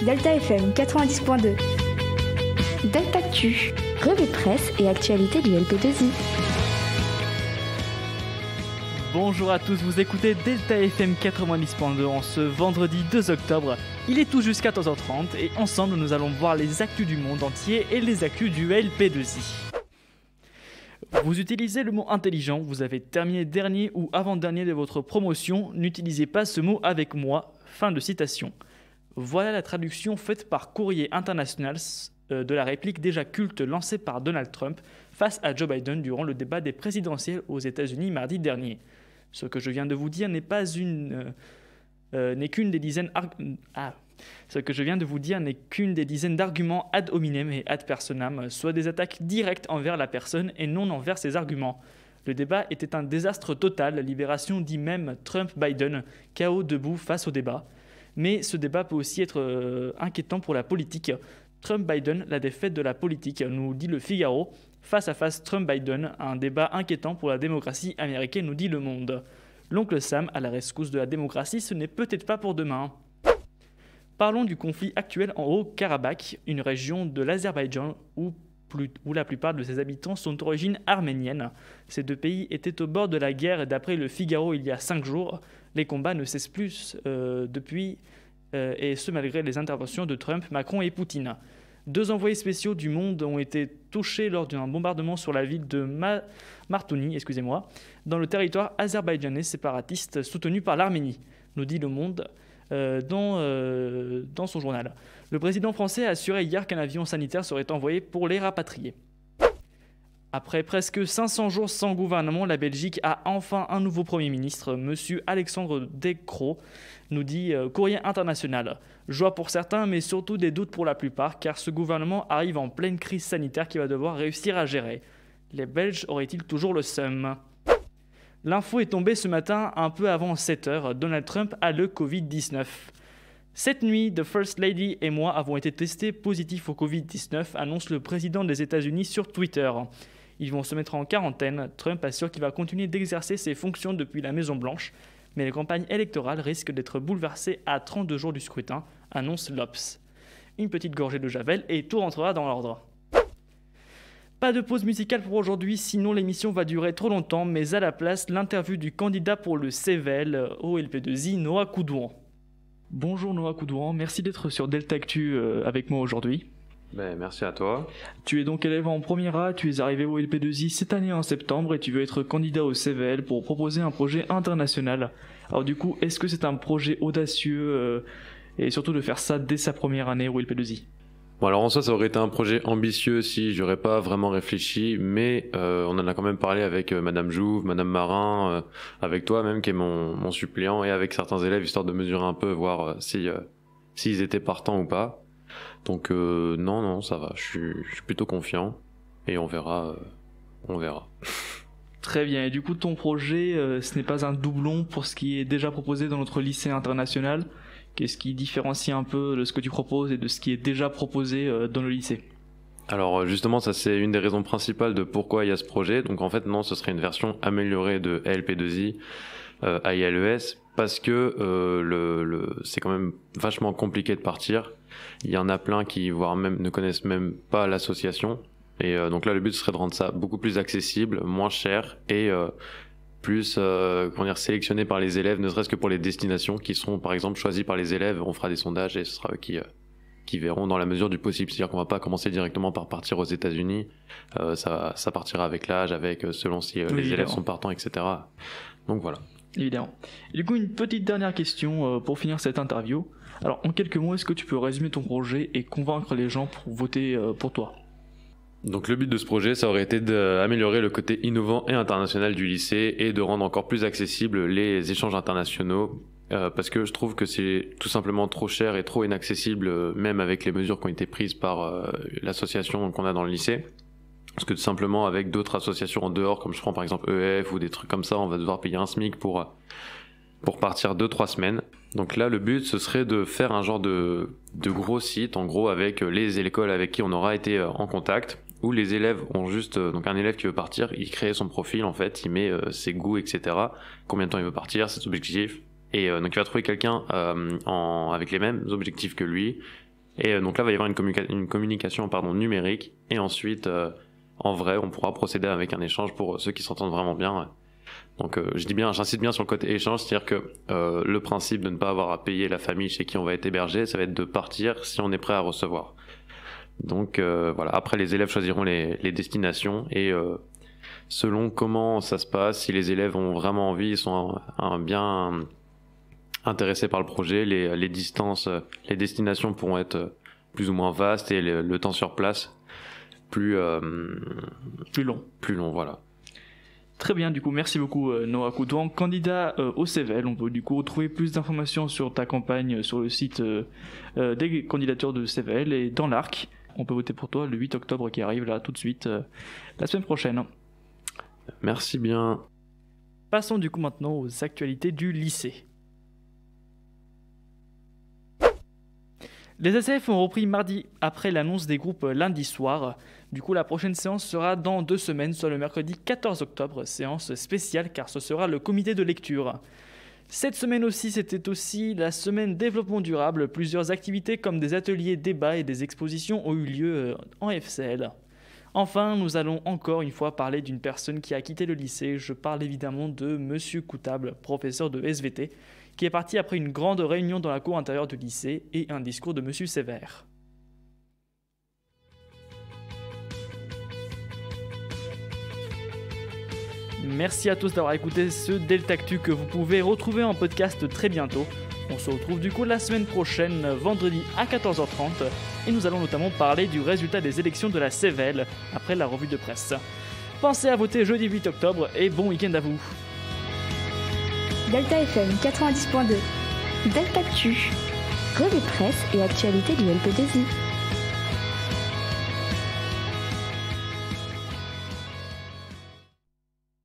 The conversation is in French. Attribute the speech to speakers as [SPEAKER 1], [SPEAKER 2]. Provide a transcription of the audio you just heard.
[SPEAKER 1] Delta FM 90.2. Delta Actu, revue de presse et actualité du LP2I.
[SPEAKER 2] Bonjour à tous, vous écoutez Delta FM 90.2 en ce vendredi 2 octobre. Il est tout juste 14h30 et ensemble nous allons voir les actus du monde entier et les actus du LP2I. Vous utilisez le mot intelligent, vous avez terminé dernier ou avant-dernier de votre promotion, n'utilisez pas ce mot avec moi. Fin de citation. Voilà la traduction faite par Courrier International de la réplique déjà culte lancée par Donald Trump face à Joe Biden durant le débat des présidentielles aux États-Unis mardi dernier. Ce que je viens de vous dire n'est qu'une des dizaines d'arguments ad hominem et ad personam, soit des attaques directes envers la personne et non envers ses arguments. Le débat était un désastre total, la libération dit même Trump-Biden, chaos debout face au débat. Mais ce débat peut aussi être inquiétant pour la politique. Trump-Biden, la défaite de la politique, nous dit le Figaro. Face à face Trump-Biden, un débat inquiétant pour la démocratie américaine, nous dit Le Monde. L'oncle Sam à la rescousse de la démocratie, ce n'est peut-être pas pour demain. Parlons du conflit actuel en Haut-Karabakh, une région de l'Azerbaïdjan où la plupart de ses habitants sont d'origine arménienne. Ces deux pays étaient au bord de la guerre et d'après le Figaro il y a 5 jours, les combats ne cessent plus depuis, et ce malgré les interventions de Trump, Macron et Poutine. 2 envoyés spéciaux du Monde ont été touchés lors d'un bombardement sur la ville de Martouni, dans le territoire azerbaïdjanais séparatiste soutenu par l'Arménie, nous dit Le Monde dans son journal. Le président français a assuré hier qu'un avion sanitaire serait envoyé pour les rapatrier. Après presque 500 jours sans gouvernement, la Belgique a enfin un nouveau Premier ministre, M. Alexandre De Croo, nous dit Courrier International. Joie pour certains, mais surtout des doutes pour la plupart, car ce gouvernement arrive en pleine crise sanitaire qu'il va devoir réussir à gérer. Les Belges auraient-ils toujours le seum ? L'info est tombée ce matin un peu avant 7h. Donald Trump a le Covid-19. Cette nuit, The First Lady et moi avons été testés positifs au Covid-19, annonce le président des États-Unis sur Twitter. Ils vont se mettre en quarantaine. Trump assure qu'il va continuer d'exercer ses fonctions depuis la Maison-Blanche, mais la campagne électorale risque d'être bouleversée à 32 jours du scrutin, annonce l'Obs. Une petite gorgée de Javel et tout rentrera dans l'ordre. Pas de pause musicale pour aujourd'hui, sinon l'émission va durer trop longtemps, mais à la place, l'interview du candidat pour le CVL au LP2I, Noah Coudouan. Bonjour Noah Coudouan, merci d'être sur Delta Actu avec moi aujourd'hui.
[SPEAKER 3] Merci à toi.
[SPEAKER 2] Tu es donc élève en première A, tu es arrivé au LP2I cette année en septembre et tu veux être candidat au CVL pour proposer un projet international. Alors du coup, est-ce que c'est un projet audacieux et surtout de faire ça dès sa première année au LP2I ?
[SPEAKER 3] Bon, alors en soi, ça aurait été un projet ambitieux si j'aurais pas vraiment réfléchi, mais on en a quand même parlé avec Madame Jouve, Madame Marin, avec toi même qui est mon suppléant et avec certains élèves histoire de mesurer un peu, voir s'ils étaient partants ou pas. Donc non, ça va, je suis plutôt confiant et on verra.
[SPEAKER 2] Très bien, et du coup ton projet, ce n'est pas un doublon pour ce qui est déjà proposé dans notre lycée international. Qu'est-ce qui différencie un peu de ce que tu proposes et de ce qui est déjà proposé dans le lycée ?
[SPEAKER 3] Alors justement, ça c'est une des raisons principales de pourquoi il y a ce projet. Donc en fait non, ce serait une version améliorée de LP2I à ILES parce que c'est quand même vachement compliqué de partir. Il y en a plein qui voire même ne connaissent même pas l'association et donc là le but serait de rendre ça beaucoup plus accessible, moins cher et plus sélectionné par les élèves, ne serait-ce que pour les destinations qui seront par exemple choisies par les élèves. On fera des sondages et ce sera eux qui verront dans la mesure du possible. C'est-à-dire qu'on va pas commencer directement par partir aux États-Unis. Ça partira avec l'âge, selon si les élèves sont partants, etc. Donc voilà.
[SPEAKER 2] Évidemment. Et du coup, une petite dernière question pour finir cette interview. Alors, en quelques mots, est-ce que tu peux résumer ton projet et convaincre les gens pour voter pour toi ?
[SPEAKER 3] Donc le but de ce projet, ça aurait été d'améliorer le côté innovant et international du lycée et de rendre encore plus accessibles les échanges internationaux parce que je trouve que c'est tout simplement trop cher et trop inaccessible même avec les mesures qui ont été prises par l'association qu'on a dans le lycée. Parce que tout simplement avec d'autres associations en dehors, comme je prends par exemple EF ou des trucs comme ça, on va devoir payer un SMIC pour partir 2-3 semaines. Donc là, le but, ce serait de faire un genre de gros site, en gros, avec les écoles avec qui on aura été en contact, où les élèves ont juste... donc un élève qui veut partir, il crée son profil, en fait, il met ses goûts, etc., combien de temps il veut partir, ses objectifs, et donc il va trouver quelqu'un avec les mêmes objectifs que lui, Et donc là, il va y avoir une communication numérique. Et ensuite, en vrai, on pourra procéder avec un échange pour ceux qui s'entendent vraiment bien. Donc j'insiste bien sur le côté échange, c'est-à-dire que le principe de ne pas avoir à payer la famille chez qui on va être hébergé, ça va être de partir si on est prêt à recevoir. Donc voilà, après les élèves choisiront les destinations et selon comment ça se passe, si les élèves ont vraiment envie, ils sont bien intéressés par le projet, les destinations pourront être plus ou moins vastes et le temps sur place plus long, voilà.
[SPEAKER 2] Très bien, du coup, merci beaucoup Noah Coudouan, candidat au CEVEL. On peut du coup trouver plus d'informations sur ta campagne sur le site des candidatures de CEVEL et dans l'ARC. On peut voter pour toi le 8 octobre qui arrive là tout de suite, la semaine prochaine.
[SPEAKER 3] Merci bien.
[SPEAKER 2] Passons du coup maintenant aux actualités du lycée. Les SAF ont repris mardi après l'annonce des groupes lundi soir. Du coup, la prochaine séance sera dans 2 semaines, soit le mercredi 14 octobre, séance spéciale car ce sera le comité de lecture. Cette semaine aussi, c'était aussi la semaine développement durable. Plusieurs activités comme des ateliers, débats et des expositions ont eu lieu en FCL. Enfin, nous allons encore une fois parler d'une personne qui a quitté le lycée. Je parle évidemment de Monsieur Coutable, professeur de SVT, qui est parti après une grande réunion dans la cour intérieure du lycée et un discours de Monsieur Sévère. Merci à tous d'avoir écouté ce Deltactu que vous pouvez retrouver en podcast très bientôt. On se retrouve du coup la semaine prochaine, vendredi à 14h30, et nous allons notamment parler du résultat des élections de la CEVEL après la revue de presse. Pensez à voter jeudi 8 octobre et bon week-end à vous.
[SPEAKER 1] Delta FM 90.2, Deltactu, revue de presse et actualité du LP2I.